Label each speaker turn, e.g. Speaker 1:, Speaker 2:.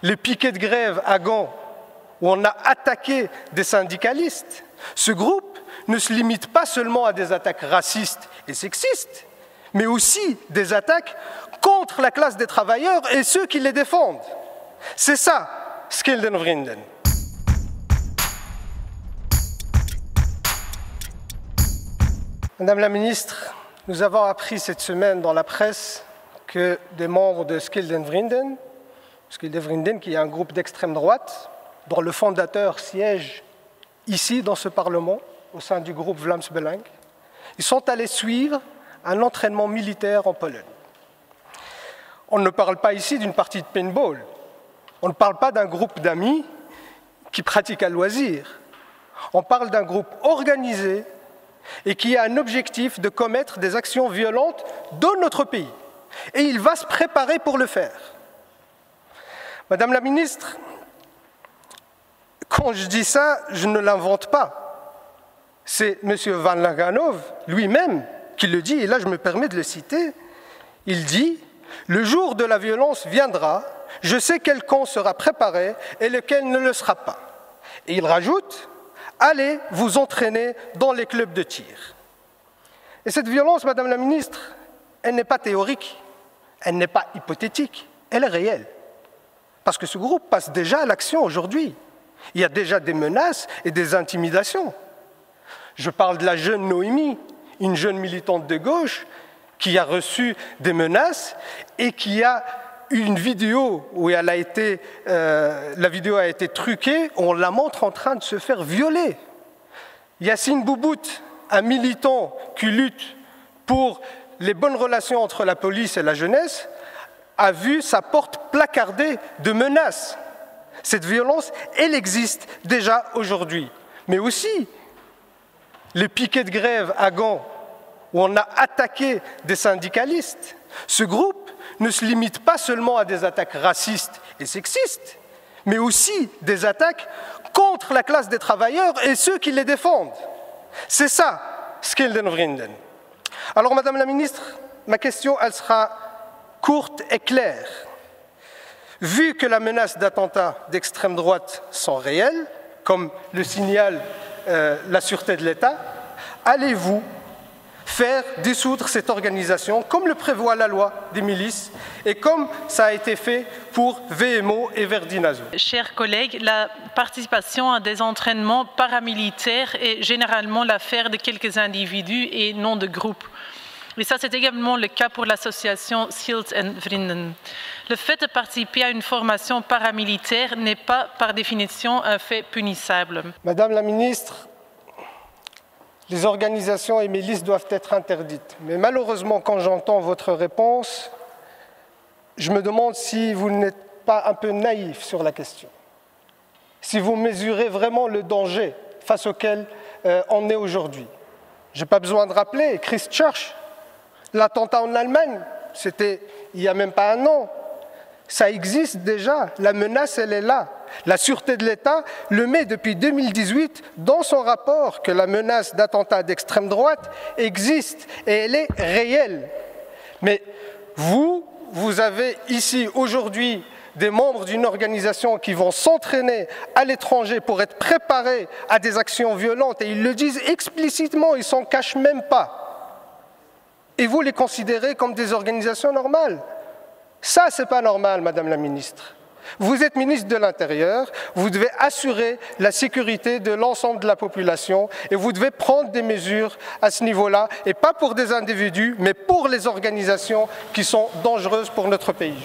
Speaker 1: les piquets de grève à Gand, où on a attaqué des syndicalistes, ce groupe ne se limite pas seulement à des attaques racistes et sexistes, mais aussi des attaques contre la classe des travailleurs et ceux qui les défendent. C'est ça, Skilden Vrienden. Madame la ministre, nous avons appris cette semaine dans la presse que des membres de Skilden Vrienden qui est un groupe d'extrême droite, dont le fondateur siège ici dans ce Parlement, au sein du groupe Vlaams Belang, ils sont allés suivre un entraînement militaire en Pologne. On ne parle pas ici d'une partie de paintball, on ne parle pas d'un groupe d'amis qui pratiquent à loisir, on parle d'un groupe organisé et qui a un objectif de commettre des actions violentes dans notre pays. Et il va se préparer pour le faire. Madame la ministre, quand je dis ça, je ne l'invente pas. C'est M. Van Laganov lui-même qui le dit, et là je me permets de le citer. Il dit « Le jour de la violence viendra, je sais quel camp sera préparé et lequel ne le sera pas. » Et il rajoute « Allez vous entraîner dans les clubs de tir. » Et cette violence, Madame la ministre, elle n'est pas théorique, elle n'est pas hypothétique, elle est réelle. Parce que ce groupe passe déjà à l'action aujourd'hui. Il y a déjà des menaces et des intimidations. Je parle de la jeune Noémie, une jeune militante de gauche qui a reçu des menaces et qui a une vidéo où la vidéo a été truquée, on la montre en train de se faire violer. Yassine Boubout, un militant qui lutte pour les bonnes relations entre la police et la jeunesse, a vu sa porte placardée de menaces. Cette violence, elle existe déjà aujourd'hui. Mais aussi, les piquets de grève à Gand, où on a attaqué des syndicalistes, ce groupe ne se limite pas seulement à des attaques racistes et sexistes, mais aussi des attaques contre la classe des travailleurs et ceux qui les défendent. C'est ça, Skilden Vrienden. Alors, Madame la ministre, ma question, elle sera courte et claire. Vu que la menace d'attentats d'extrême droite sont réelles, comme le signale la sûreté de l'État, allez-vous faire dissoudre cette organisation comme le prévoit la loi des milices et comme ça a été fait pour VMO et Verdinazo?
Speaker 2: Chers collègues, la participation à des entraînements paramilitaires est généralement l'affaire de quelques individus et non de groupes. Et ça, c'est également le cas pour l'association Skilden Vrienden. Le fait de participer à une formation paramilitaire n'est pas, par définition, un fait punissable.
Speaker 1: Madame la ministre, les organisations et milices doivent être interdites. Mais malheureusement, quand j'entends votre réponse, je me demande si vous n'êtes pas un peu naïf sur la question. Si vous mesurez vraiment le danger face auquel on est aujourd'hui. Je n'ai pas besoin de rappeler Christchurch. L'attentat en Allemagne, c'était il n'y a même pas un an. Ça existe déjà, la menace, elle est là. La Sûreté de l'État le met depuis 2018 dans son rapport que la menace d'attentat d'extrême droite existe et elle est réelle. Mais vous avez ici aujourd'hui des membres d'une organisation qui vont s'entraîner à l'étranger pour être préparés à des actions violentes et ils le disent explicitement, ils ne s'en cachent même pas. Et vous les considérez comme des organisations normales. Ça, ce n'est pas normal, Madame la ministre. Vous êtes ministre de l'Intérieur, vous devez assurer la sécurité de l'ensemble de la population et vous devez prendre des mesures à ce niveau-là, et pas pour des individus, mais pour les organisations qui sont dangereuses pour notre pays.